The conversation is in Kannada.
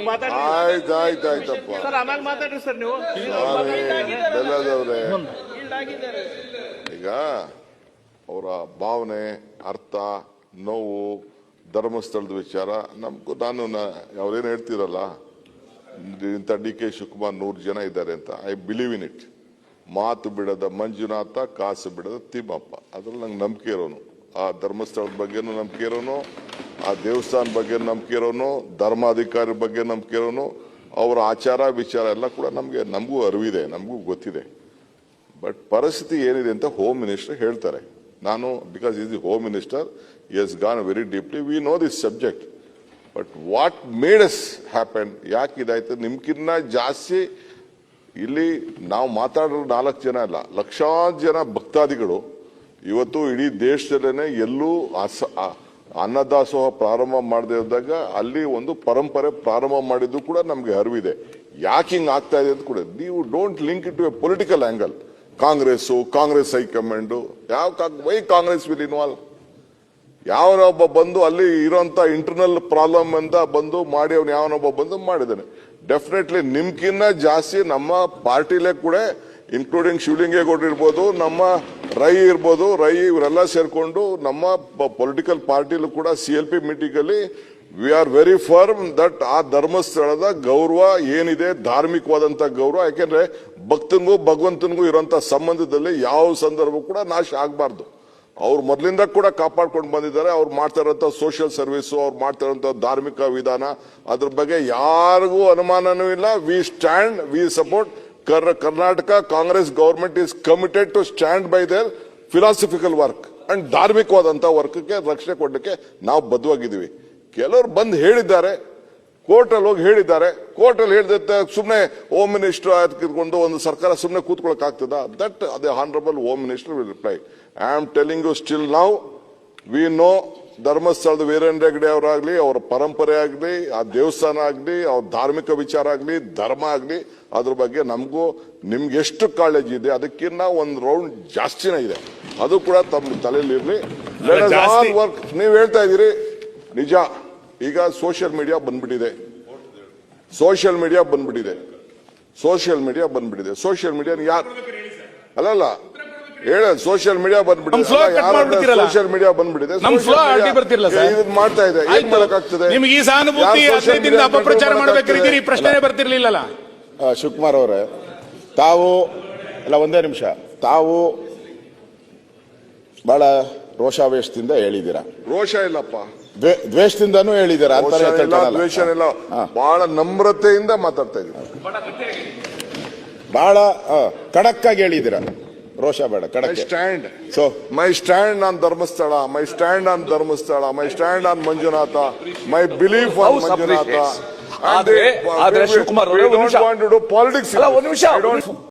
ಆಯ್ತಾಯ್ತಪ್ಪ ಬೆಲ್ಲದವ್ರೆ, ಈಗ ಅವರ ಭಾವನೆ, ಅರ್ಥ, ನೋವು, ಧರ್ಮಸ್ಥಳದ ವಿಚಾರ ನಮಗೂ ಅವ್ರೇನು ಹೇಳ್ತಿರಲ್ಲ, ಇಂಥ DK ಶಿವಕುಮಾರ್ 100 ಜನ ಇದ್ದಾರೆ ಅಂತ. I believe in it. ಮಾತು ಬಿಡದ ಮಂಜುನಾಥ, ಕಾಸು ಬಿಡದ ತಿಮ್ಮಪ್ಪ, ಅದ್ರಲ್ಲಿ ನಂಗೆ ನಂಬಿಕೆ ಇರೋನು. ಆ ಧರ್ಮಸ್ಥಳದ ಬಗ್ಗೆನೂ ನಂಬಿಕೆ ಇರೋನು, ಆ ದೇವಸ್ಥಾನ ಬಗ್ಗೆ ನಂಬಿಕೆ ಇರೋನು, ಧರ್ಮಾಧಿಕಾರಿ ಬಗ್ಗೆ ನಂಬಿಕೆ ಇರೋನು. ಅವರ ಆಚಾರ ವಿಚಾರ ಎಲ್ಲ ಕೂಡ ನಮಗೂ ಅರಿವಿದೆ, ನಮಗೂ ಗೊತ್ತಿದೆ. ಬಟ್ ಪರಿಸ್ಥಿತಿ ಏನಿದೆ ಅಂತ ಹೋಮ್ ಮಿನಿಸ್ಟರ್ ಹೇಳ್ತಾರೆ. ನಾನು because is the home minister, he has gone very deeply. We know this subject. But what made us happen? ಯಾಕೆ ಇದಾಯ್ತು? ನಿಮ್ಗಿನ್ನ ಜಾಸ್ತಿ ಇಲ್ಲಿ ನಾವು ಮಾತಾಡೋ 4 ಜನ ಅಲ್ಲ, ಲಕ್ಷಾಂತರ ಜನ ಭಕ್ತಾದಿಗಳು ಇವತ್ತು ಇಡೀ ದೇಶದಲ್ಲೇನೆ ಎಲ್ಲೂ ಅನ್ನದಾಸೋಹ ಪ್ರಾರಂಭ ಮಾಡದೇ ಇದ್ದಾಗ ಅಲ್ಲಿ ಒಂದು ಪರಂಪರೆ ಪ್ರಾರಂಭ ಮಾಡಿದ್ದು ಕೂಡ ನಮ್ಗೆ ಅರಿವಿದೆ. ಯಾಕೆ ಹಿಂಗ್ ಆಗ್ತಾ ಇದೆ ಅಂತ ಕೂಡ ನೀವು don't link it to a political angle. Congress high command why Congress will involve? ಯಾವನೊಬ್ಬ ಬಂದು ಅಲ್ಲಿ ಇರೋಂತ ಇಂಟರ್ನಲ್ ಪ್ರಾಬ್ಲಮ್ ಅಂತ ಬಂದು ಮಾಡಿ ಅವ್ನು ಯಾವನೊಬ್ಬ ಬಂದು ಮಾಡಿದ್ದಾನೆ. ಡೆಫಿನೆಟ್ಲಿ ನಿಮ್ಗಿನ್ನ ಜಾಸ್ತಿ ನಮ್ಮ ಪಾರ್ಟಿಲೇ ಕೂಡ, ಇನ್ಕ್ಲೂಡಿಂಗ್ ಶಿವಲಿಂಗೇಗೌಡರು ಇರ್ಬೋದು, ನಮ್ಮ ರೈ ಇರ್ಬೋದು, ಇವರೆಲ್ಲ ಸೇರ್ಕೊಂಡು ನಮ್ಮ ಪೊಲಿಟಿಕಲ್ ಪಾರ್ಟಿಲೂ ಕೂಡ CLP ಮೀಟಿಂಗ್ ಅಲ್ಲಿ we are very firm that ಆ ಧರ್ಮಸ್ಥಳದ ಗೌರವ ಏನಿದೆ, ಧಾರ್ಮಿಕವಾದಂತ ಗೌರವ, ಯಾಕೆಂದ್ರೆ ಭಕ್ತನಿಗೂ ಭಗವಂತನಿಗೂ ಇರುವಂತ ಸಂಬಂಧದಲ್ಲಿ ಯಾವ ಸಂದರ್ಭ ಕೂಡ ನಾಶ ಆಗಬಾರ್ದು. ಅವ್ರು ಮೊದಲಿಂದ ಕೂಡ ಕಾಪಾಡ್ಕೊಂಡು ಬಂದಿದ್ದಾರೆ. ಅವ್ರು ಮಾಡ್ತಾ ಇರೋಂಥ ಸೋಷಿಯಲ್ ಸರ್ವಿಸ್, ಅವ್ರು ಮಾಡ್ತಾ ಇರೋಂಥ ಧಾರ್ಮಿಕ ವಿಧಾನ, ಅದ್ರ ಬಗ್ಗೆ ಯಾರಿಗೂ ಅನುಮಾನನೂ ಇಲ್ಲ. We support Karnataka Congress government is committed to stand by their philosophical work and ಧಾರ್ಮಿಕವಾದಂತ ವರ್ಕ್ಗೆ ರಕ್ಷಣೆ ಕೊಡಲಿಕ್ಕೆ ನಾವು ಬದ್ಧವಾಗಿದ್ದೀವಿ. ಕೆಲವರು ಬಂದು ಹೇಳಿದ್ದಾರೆ, ಕೋರ್ಟಲ್ಲಿ ಹೋಗಿ ಹೇಳಿದ್ದಾರೆ. ಕೋರ್ಟಲ್ಲಿ ಹೇಳಿದ ಸುಮ್ಮನೆ ಹೋಮ್ ಮಿನಿಸ್ಟರ್ ಕಿತ್ಕೊಂಡು ಒಂದು ಸರ್ಕಾರ ಸುಮ್ಮನೆ ಕೂತ್ಕೊಳ್ಳಕ್ ಆಗ್ತದ? That the honourable home minister will reply. I am telling you still now we know ಧರ್ಮಸ್ಥಳದ ವೀರೇಂದ್ರ ಹೆಗ್ಗಡೆ ಅವರಾಗ್ಲಿ, ಅವರ ಪರಂಪರೆ ಆಗ್ಲಿ, ಆ ದೇವಸ್ಥಾನ ಆಗ್ಲಿ, ಅವ್ರ ಧಾರ್ಮಿಕ ವಿಚಾರ ಆಗ್ಲಿ, ಧರ್ಮ ಆಗ್ಲಿ, ಅದ್ರ ಬಗ್ಗೆ ನಮಗೂ ನಿಮ್ಗೆ ಎಷ್ಟು ಕಾಳಜಿ ಇದೆ ಅದಕ್ಕಿಂತ ಒಂದು ರೌಂಡ್ ಜಾಸ್ತಿನೇ ಇದೆ. ಅದು ಕೂಡ ತಮ್ಮ ತಲೆಯಲ್ಲಿ ಇರ್ಲಿ. ವರ್ಕ್ ನೀವು ಹೇಳ್ತಾ ಇದೀರಿ ನಿಜ. ಈಗ ಸೋಷಿಯಲ್ ಮೀಡಿಯಾ ಬಂದ್ಬಿಟ್ಟಿದೆ. ಸೋಷಿಯಲ್ ಮೀಡಿಯಾ ಬಂದ್ಬಿಟ್ಟಿದೆ ಯಾರು ಅಲ್ಲಲ್ಲ ಹೇಳ ಸೋಷಿಯಲ್ ಮೀಡಿಯಾ ಬಂದ್ಬಿಟ್ಟಿದೆ. ಸೋಷಿಯಲ್ ಮೀಡಿಯಾ ಬಂದ್ಬಿಟ್ಟಿದೆ, ಮಾಡ್ತಾ ಇದೆ. ಏನ್ ಮಾಡಕ್ಕಾಗ್ತದೆ? ನಿಮ್ಗೆ ಈ ಸಹಾನುಭೂತಿ ಅಪಪ್ರಚಾರ ಮಾಡಬೇಕಿದ್ದೀರಿ, ಪ್ರಶ್ನೆ ಬರ್ತಿರ್ಲಿಲ್ಲ. ಶಿವಕುಮಾರ್ ಅವರೇ, ತಾವು ಒಂದೇ ನಿಮಿಷ, ತಾವು ಬಹಳ ರೋಷಾವೇಶದಿಂದ ಹೇಳಿದ್ದೀರಾ. ರೋಷ ಇಲ್ಲಪ್ಪ, ದ್ವೇಷದಿಂದನೂ ಹೇಳಿದ್ದೀರಾ. ದ್ವೇಷ ಇಲ್ಲ, ಬಹಳ ನಮ್ರತೆಯಿಂದ ಮಾತಾಡ್ತಾ ಇದ್ದೀರಾ. ಬಹಳ ಖಡಕ್ಕಾಗಿ ಹೇಳಿದ್ದೀರಾ. ರೋಷ ಬೇಡ, ಖಡಕ್ stand. So my stand on Dharmasthala, my stand on Manjunatha, my belief on Manjunatha. ಆದ್ರೆ ಶಿವಕುಮಾರ್ ಪಾಲಿಟಿಕ್ಸ್.